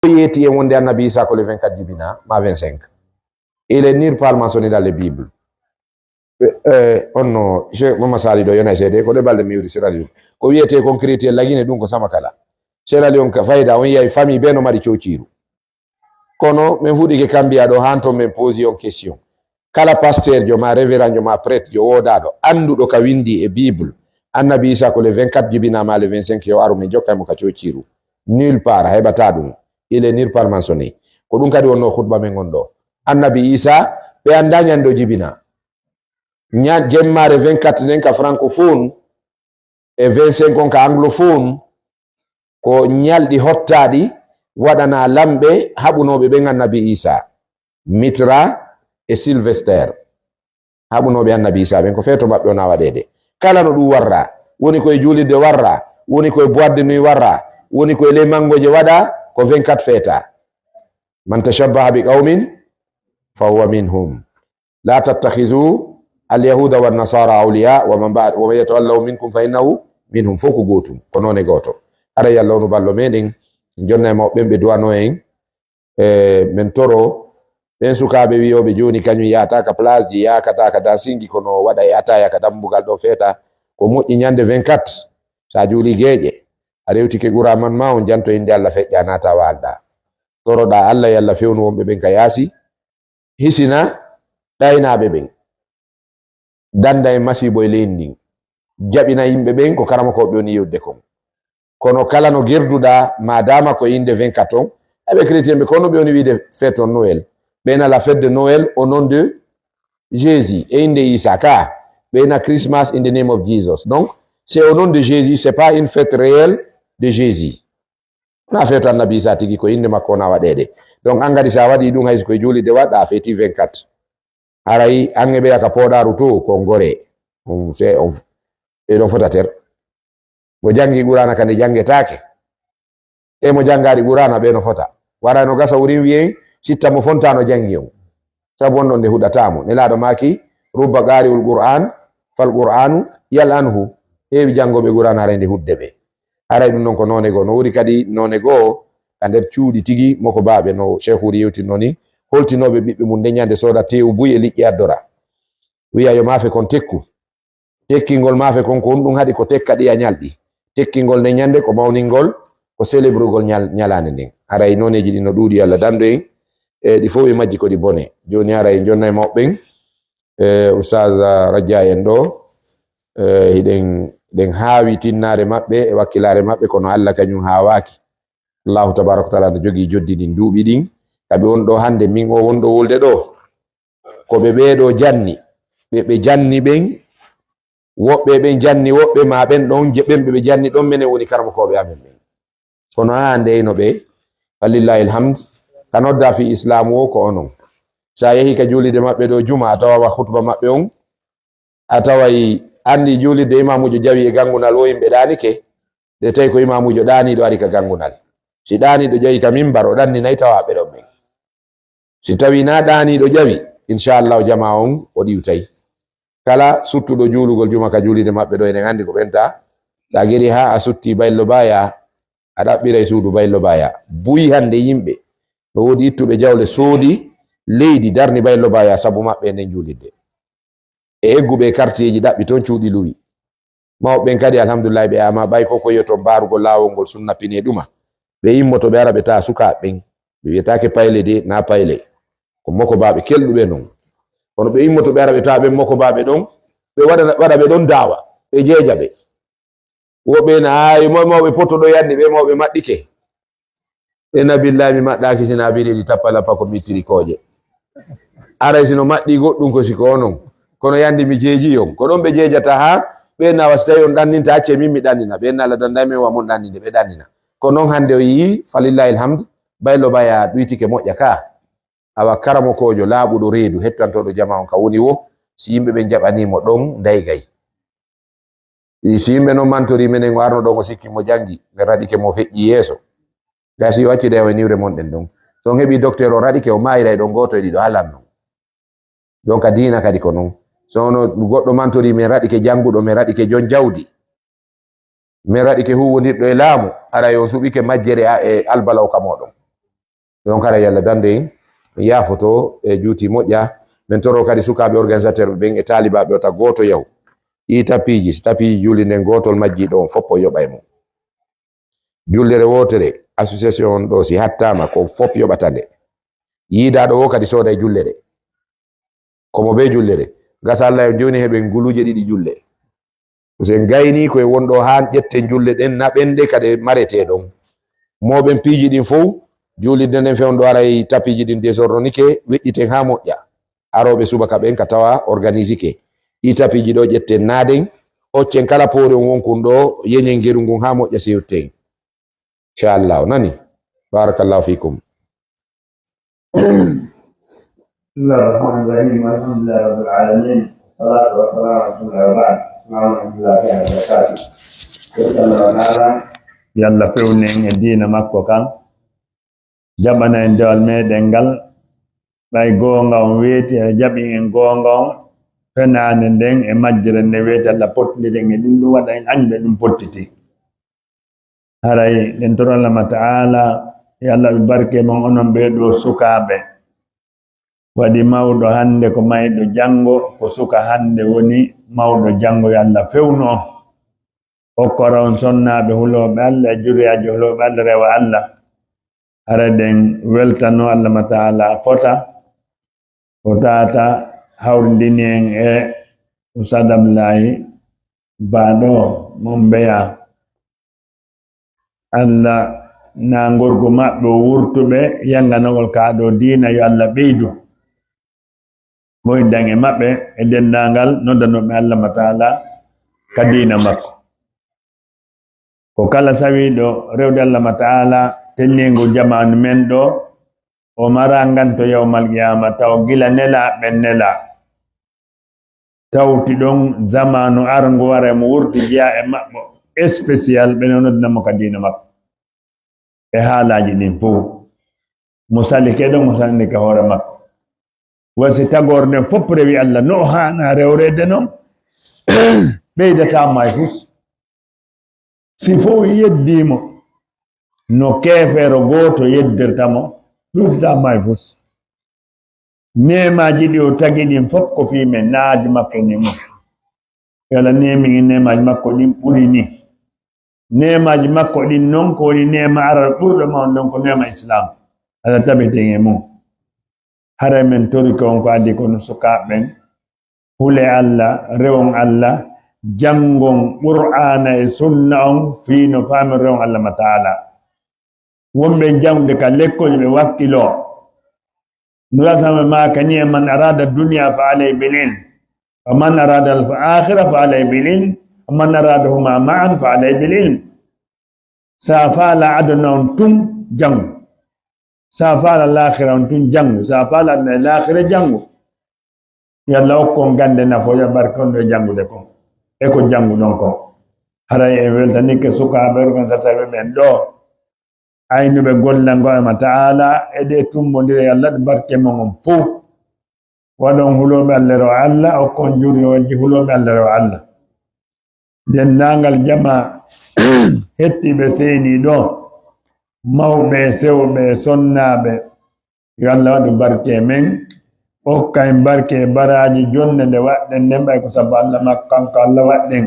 yeti e wonde annabi Isa ko le 24 jibina ma 25. Il est nulle part mentionné dans les Bibles. Onno Cheikh Mama Sali do yona sede ko de balde mi wuri Sierra Leone ko wiete concrete lagine dum ko sama kala Sierra Leone ka fayda on yayi famille beno mari ciociru kono men fudi ke cambia do hanto men posi on question kala pasteur jo ma révérend jo ma prêtre jo wodado andudo ka windi e Bible annabi Isa ko le 24 jibina ma le 25 yo aru men jokka mo ka ciociru nulle part hebata dum il est nulle part mentionné ko dum kadi wonno khutba men gondo annabi Isa be andanya ndo jibina ñaan jemmare 24 nen ka francophone e 25 on ka anglophone ko ñaldi hottadi wadana lambe habunobe be annabi Isa Mitra e Sylvester habunobe annabi Isa ben ko feto mabbe ona wadede kala no du warra woni koy julide warra woni koy boîte nuit warra woni koy le mangoje wada ko 24 feta man tashabbaha bi qaumin fa huwa minhum la tattakhizu اليهود والنصارى أولياء ومن يتولوا منكم فإنه منهم فوق غوتم كونون غوتو ara yalla no ballo meden jonna mo bembe duwano en men toro ben sukabe wiyobe joni kanyu yata ka place ji yakata ka dansingi kono wada yata ya kadambugal do feta ko moƴƴi nyande 24 sa juli geje a rewti ke gura man ma on janto inde Allah fejja nata walda toro da Allah yalla fewnu wonbe ben ka yasi hisina daynabe ben danda e masibo e lendi jabina yimbe ben ko karama ko be woni yewde kon kono kala no gerduda madama ko inde 24 on avec chrétien be kono be woni wiide fête on Noël bena la fête de Noël au nom de Jésus et inde Isa ka bena Christmas in the name of Jesus. Donc c'est au nom de Jésus, c'est pas une fête réelle de Jésus. Na fête annabi Isa tigi ko inde makko na wadede. Donc angadi sa wadi dum hayso ko juli de wada fête 24 aray angebe aka podaru to ko ngore on se on e don fota ter mo jangi qur'ana kan jange take e mo jangari qur'ana be no fota wara no gasa wuri wiyen sitta mo fontano jangi on sabu on de hudatamo ne laado maki rubba qari'ul qur'an fal qur'anu yal anhu e jangobe qur'ana rende huddebe aray dum non ko none go no wuri kadi none go ande ciudi tigi moko baabe no cheikh wuri yewti noni holtinobe bibbe mun denyande soda tewu buye liƴƴi addora wiya yo mafe kon tekkingol mafe kon ko dum hadi ko tekkadi a nyaldi tekkingol ne nyande ko mawningol ko celebrugol nyalande nden aray noneji di no dudi Allah dando en di fo be majji ko di bone joni aray jonnay mawben ustaz Raja en do hiden den haawi tinnare mabbe e wakkilare mabbe kono Allah kanyum haawaki Allah tabaaraka taala no jogi joddi din duubi din kabe on do hande min o wondo wolde do ko be beedo janni be janni ben wobbe ben janni wobbe ma ben don jebben be janni don menen woni karamo ko be amen ben kono hande no be walillahi alhamd kanodda fi islam wo ko onon sa yehi ka julide mabbe do juma atawa khutba mabbe on atawai andi julide imamujo jawi e gangunal wo yimbe danike de tay ko imamujo dani do ari ka gangunal si dani do jawi ka minbar o danni nay tawa be do ben si tawi na dani do jawi inshallah jama on o diwtay kala suttudo julugol juma ka julide mabbe do enen andi ko benta da geri ha a sutti baylo baya adabbira e suudu baylo baya buyi hande yimbe do wodi ittube jawle soodi leydi darni baylo baya sabu mabbe nden julide e eggube quartier ji dabbi ton cuudi luwi mawben kadi alhamdulillah be ama bay ko yoto barugo lawol gol sunna pine duma be yimmoto be arabe ta suka ben be wiyetake payle de na payle ko moko baabe keldube non kono be yimmoto be arabe ta be moko baabe don be wada be don dawa be jeejabe wobe na ay mo be poto do yandi be mo be maddike ena billahi mi maddaki sina bidi di tapala pa ko mitiri koje ara sino maddi goddum ko siko non kono yandi mi jeeji yon ko don be jeejata ha be na wastay on danninta acce mimmi dannina be na la dandame wa mon danninde be dannina ko non hande o yi falillahi alhamd baylo baya duitike moƴƴa ka awa karamo kojo laabudo reedu hettantodo jama on ka woni wo si yimbe be jabanimo don daygay si yimbe no mantori menen warno do ko sikki mo jangi be radike mo fejji yeso gasi wacci de woniwre mon den don so hebi docteur o radike o mayra don goto e dido halanno donc adina kadi ko non so no goddo mantori men radike jangudo men radike jon jawdi men radike huwondirdo e laamu ara yo subike majjere e albalaw ka modon don kala yalla dande ya foto e juuti moƴƴa min toro kadi sukaɓe organisateur ɓen e talibaɓe ota goto yaw i tapiji so tapiji julde nden gotol majjiɗo on foppo yoɓa e mum jullere wotere association ɗo si hattama ko fop yoɓata nde yiidaɗo o kadi sooda e jullere komo be jullere gasa Allah joni heɓen guluje ɗiɗi julle sen gayni koye wonɗo ha ƴetten julle ɗen na ɓenɗe kadi marete ɗon moɓen piiji ɗin fof julirde nden fewndo aray tapiji ɗin désordonike weƴƴiten ha moƴƴa aroɓe subaka ɓen ka tawa organisike ɗi tapiji ɗo ƴetten naden hoccen kala poore on wonkun ɗo yeñen geru ngun ha moƴƴa sewten inchallah nani barakallahu fikum Bismillahirrahmanirrahim. Alhamdulillah rabbil alamin. Salatu wassalamu ala rasulillah wa ba'd. Alhamdulillah ya barakatuh. Yalla fewnen e diina makko kan jaɓana en dewal meɗen ngal ɓay goonga on weeti e jaɓi en goonga on fenande nden e majjere nde weeti Allah pottiɗen e ɗum waɗa en añɓe ɗum pottiti haray ɗen toro Allah ta'ala e Allah ɓe barke mon onon ɓeeɗo sukaaɓe waɗi mawɗo hannde ko mayɗo janngo ko suka hannde woni mawɗo janngo yo Allah fewno hokkora on sonnaaɓe hulooɓe Allah e juriyaaji hulooɓe Allah rewa Allah hara ɗen weltano Allah ta'ala fota o tata hawrindini en e Ustad Abdoulaye Baɗo mon mbeya Allah na ngorgo maɓɓe o wurtuɓe yanganogol kaaɗo diina yo Allah ɓeydu moydan e maɓɓe e denndangal noddanoɓe Allah ta'ala ka diina makko ko kala sawiɗo rewde Allah ta'ala tenningo jamanu men ɗo o mara nganto yawmal qiyama taw gila nelaɓe nela tawti ɗon zamanu argo wara mo wurti jeeya e maɓɓo spécial ɓe noddinamo ka diina makko e haalaji ɗin fof mo salike ɗon mo salike hoore makko wasi tagore nden fof rewi Allah no hana rewrede noon ɓeydatama e fus si fof yeddimo no keefeero gooto yeddirtamo ɗuɗitama e fus nemaji ɗi o tagi ɗin fof ko fime naaji makko ni mum yala nemi nemaji makko ɗin ɓuri ni nemaji makko ɗin noon ko woni nema aral ɓurɗo ma on ɗon ko nema islam ala tabiten e mum hara men tori ko on ko addi kono sukaɓen hule Allah rewon Allah jangon qur'ana e sunna on fiino faami rewon Allah ta'ala wonɓe jangde ka lekkoje ɓe wakkilo nulasama ma kani e man arada dunia fa alay bilin wa man arada al akhirah fa alay bilin wa man aradahuma ma'an fa alay bilin sa fala aduna on tum jangu sa fala l'akhirah on tum jangu sa fala l'akhirah jangu yalla okkon gande nafo ya barkondo e jangude ko e ko jangu ɗon ko haray e weltanike sukaɓe organisation ɓen ɗo aynuɓe gollango Allah ta'ala e ɗe tumbodire Allah ɗe barke mon on fof waɗon huloɓe Allah rewa Allah okkon juriyoji huloɓe Allah rewa Allah denndangal jama hettiɓe seeni ɗo mawɓe sewɓe sonnaɓe yo Allah waɗu barke men hokka en barke baraji jonde nde waɗɗen nden ɓay ko sabu Allah makko kanko Allah waɗɗen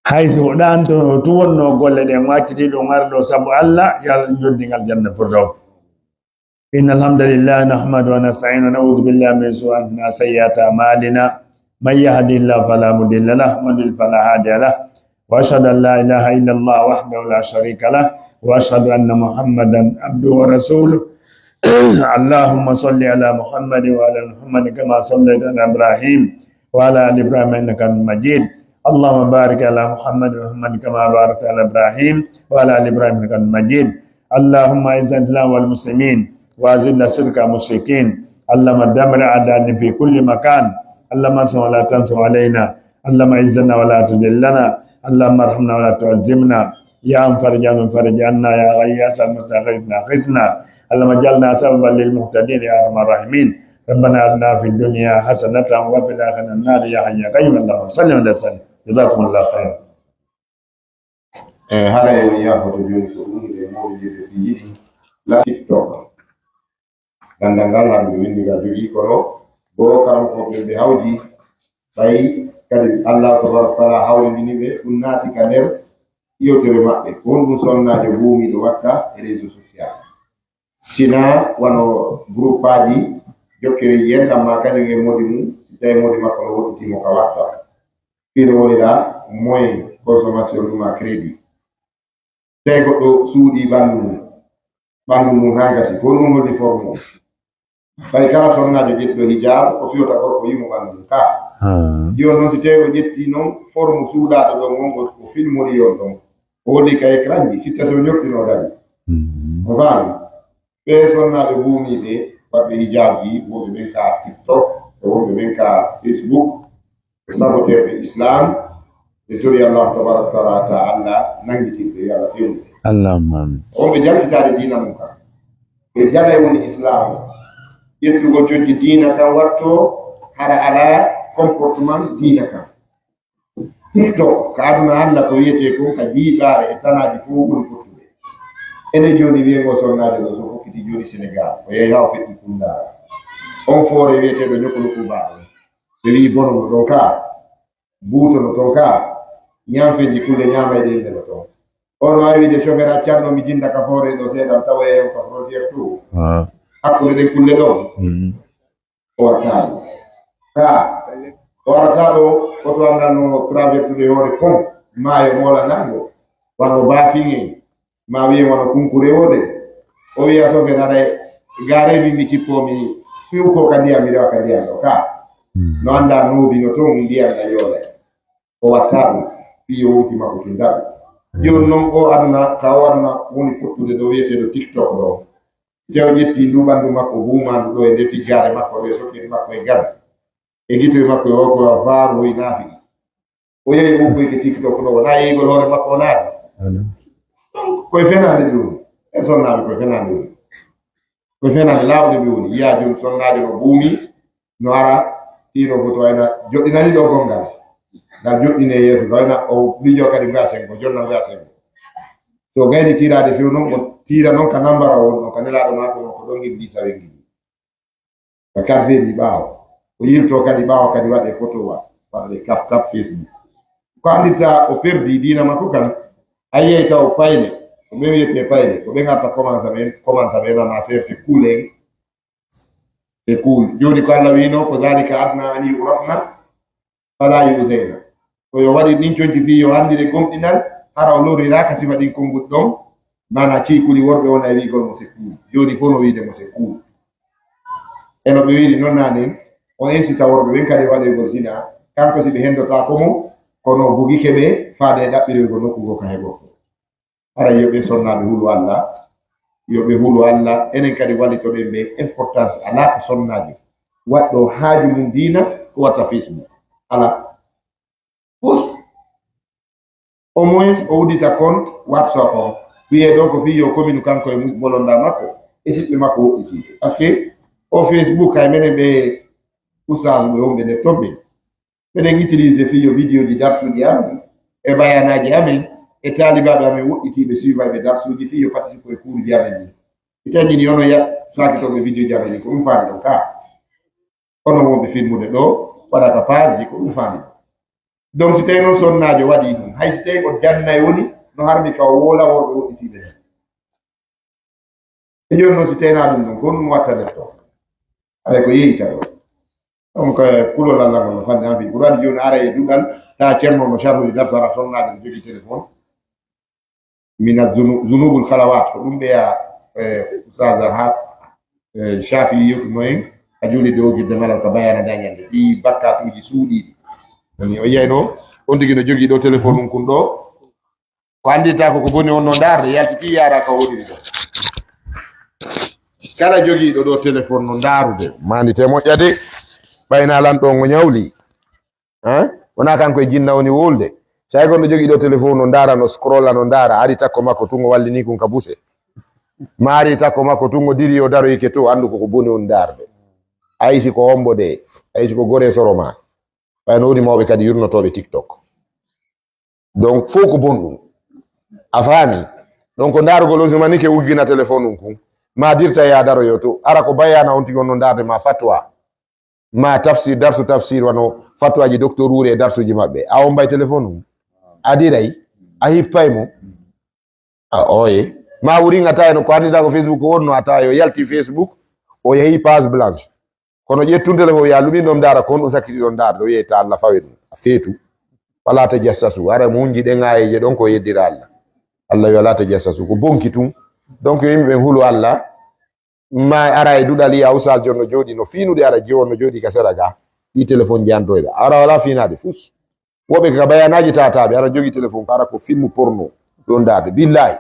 hayso ɗan to tu wonno golle ɗen wacciti ɗum arɗo sabu Allah yo Allah joddingal janna firdaws inna alhamdulillah nahmadu wa nasta'inu wa na'udhu billahi min shururi sayyiati a'malina man yahdihillahu fala mudilla lahu wa man yudlil fala hadiya lahu wa ashhadu an la ilaha illa Allah wahdahu la sharika lahu wa ashhadu anna Muhammadan abduhu wa rasuluhu اللهم صل على محمد وعلى محمد كما صليت على ابراهيم وعلى ال ابراهيم انك حميد مجيد اللهم بارك على محمد ومحمد كما باركت على ابراهيم وعلى ال ابراهيم انك حميد مجيد اللهم اعز الاسلام والمسلمين واذل الشرك والمشركين اللهم دمر اعداءنا في كل مكان اللهم انصر ولا تنصر علينا اللهم اعزنا ولا تذلنا اللهم ارحمنا ولا تعذبنا يا فرج عنا يا غياث المستغيثنا غثنا اللهم اجعلنا سببا للمهتدين يا ارحم الراحمين ربنا اتنا في الدنيا حسنه وفي الاخره النار يا حي يا قيوم اللهم صل وسلم جزاكم الله خيرا hara en yahoto joni ko ɗum ɓe mawɗi fi yiɗi la TikTok dandangal har windi ga jogi kono bo karam ko be hawdi bay kadi Allah tabaraka taala hawdi ni be sunnati kader yotere mabbe won dum sonnajo buumi do wakka e réseaux sociaux sina wano groupe aji jokkere yenda ma kadi nge modi mum si tay modi makko no wotti mo ka WhatsApp fino woni da moyen consommation duma crédit tay goddo suudi bandu mum hagasi ko dum woni formo bay kala sonnajo jetto hijab o fiyota gorko yimo bandu ka dio non si tay o jetti non formu suudaado do gongo ko filmori yon don woni ka écran ji sitta so ñortino dali o faami be sonnaɓe buumiɓe waɓɓe hijab ji woɓe ɓen ka TikTok e wonɓe ɓen ka Facebook e saboterɓe islam e tori Allah tabaraka wa taala nangitirɓe yo Allah fewnuɓe allahumma wonɓe jaltitade dina mum kam ɓe jala e woni islam ƴettugo cojji dina kam watto hara ala comportement dina kam TikTok ka aduna Allah ko wiyete ko ka jiiɓare e tanaji fof ɓuri fottude ene joni wiyengo sonnajo ɗo so hokkiti joni Sénégal o yehi ha o feƴƴi kundara on foore wiyeteɗo ñokolo kubaɗo ɓe wi bonono ɗon ka buutono ton ka ñamfeji kulle ñama e ɗendeno ton on wawi wide chauffeur accanno mi jinda ka foore ɗo seeɗan tawa e ka frontiére to hakkude ɗen kulle ɗon o wattaɗo ka o warata ɗo oto andanno traverse de hoore pont maayo moola nango wano baafiŋe ma wiye wano kunkure wode o wiya sofe aɗa garebi mi cippomi fiw ko ka ndiyam mi rewa ka ndiyam ɗo ka no annda nuubi no toon ndiyam ɗa yoole o watta ɗum fiyo wonti makko tindaɓe joni noon o aduna ka o aduna woni fottude ɗo wiyeteɗo TikTok ɗo tew ƴetti nduɓandu makko buumandu ɗo e nde tiggare makko ɗo e sokkedi makko e gar e gitoy makko e oko vaaru hoy naafi o yehi ɓuɓɓoyde TikTok ɗo na yeyigol hoore makko o naati donc koye fenade ɗum e sonnaɓe koye fenade ɗum koye fenade lawde ɓe woni yiya joni sonnajo no buumi no ara tiro foto wayna joɗɗinani ɗo gongal ngal joɗɗine yeeso ko wayna o miijo kadi mbiya sengo jonna mbiya sengo so gayni tirade few noon o tira noon ka nambara o won ɗon ka nelaɗo mako noon ko ɗon gilli sawe gilli ka karseji ɓaawo o yirto kadi ɓaawa kadi waɗe photo waɗe cap Facebook ko anditta o perdi dina makko kan a yiyey taw payle ko ɓe wiyete payle ko ɓe garta commence ɓe ma ser c'est cool en c'est cool joni ko Allah wino ko dalika adna ani urafna fala yuzeyna ko yo waɗi ɗin coñci fi yo andire gomɗinal hara o loriraka sifa ɗin konngudi ɗon mana ciikuli worɓe wona e wigol mo c'est cool joni fof no wiide mo c'est cool eno ɓe wiiri noon nanen on incita worɓe ɓen kadi waɗoygol sina kanko si ɓe henndotako mo kono bugike ɓe faade ɗaɓɓiroygol nokkugo ka heɓorto ara yoɓe sonnaɓe hulu Allah yoɓe hulu Allah enen kadi wallitoɗen ɓe importance ala ko sonnajo waɗɗo haaju mum diina ko watta Facebook ala pus au moins o wuddita compte WhatsApp o wiye ɗo ko fiyo commune kanko e bolonda makko e siɓɓe makko woɗɗitiɓe par ce que o Facebook hay menen ɓe usage ɓe wonɓe nder toɓɓe minen utilise fiyo vidéo ji darsuji amen e bayanaji amen e talibaɓe amen woɗɗitiɓe suivayɓe darsuji fiyo participe e cours ji amen ni e tañini ono sakitoɓe vidéo ji amen ni ko ɗum faami ɗon ka ono wonɓe filmude ɗo waɗata page ji ko ɗum faami ɗon donc si tawi noon sonnajo waɗi ɗum hay so tawi ko jannay woni no harmi ka o woola worɓe woɗɗitiɓe hen e joni noon si tawina ɗum ɗum ko ɗum watta nder to aɗa ko yeyita ɗo donc kulol Allah no fande en fi ko waɗi joni ara e duɗal ta ceerno no charhuji nafsara sonnaade no jogii téléphone mina zunubul halawat ko ɗum ɓeya usaga ha chafi yewtuno en a juuli dow gidde malal ko bayana dañande ɗi bakkatuji suuɗiɗi ani o yiyayno on tigi no jogii ɗo téléphone mum kun ɗo ko anndita ko boni on no darde yaltiti yara ka woniri ɗo kala jogiiɗo ɗo téléphone no ndaarude mandite moƴƴade ɓayna lan ɗo ngo ñawli wona kanko e jinna woni wolde say gonɗo jogii ɗo téléphone no ndaara no scrolla no ndaara ari takko makko tungo wallini kun ka buse maari takko makko tungo diri o daroyike to anndu koko boni on daarde aysi ko hombo de aysi ko gore soro ma ɓayno woni mawɓe kadi yurnotoɓe TikTok donc fof ko bonɗum a faami donc ko ndaarugol on simanike wuggina téléphone ɗum kun ma dirta ya daro yoto ara ko bayana on tigon non darde ma fatwa ma tafsir darsu tafsir wano fatwa ji docteur ure darsu ji mabbe a on bay telephone adiray a hippay mo oye ma wuri ngata no ko andita ko Facebook wonno ata yo yalti Facebook o yehi page blanche kono ƴettunde le ya lumi ɗom dara kon ɗum sakkiti ɗon dara ɗo yeyta Allah fawe ɗum a feetu wala ta jassasu ara munji ɗe ŋayeje ɗon ko yeddira Allah Allah yo wala ta jassasu ko bonki tum donc yimɓe ɓen hulu Allah ma ara e duɗal ya usal jonno jooɗi no fiinude ara jewon no jooɗi ka seɗa ga ɗi téléphone ji android ara wala finade fus woɓe ka bayanaji tataɓe ara jogi téléphone ko ara ko film porno ɗon darde billahi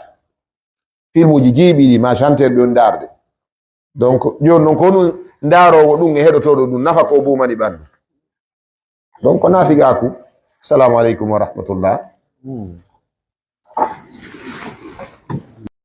film uji jiiɓiɗi ma chanteur ɗon darde donc joni noon ko ɗum ndarowo ɗum e heɗotoɗo ɗum nafa ko bumani ɓandu donc ko nafigaku. Assalamu alaikum wa rahmatullah.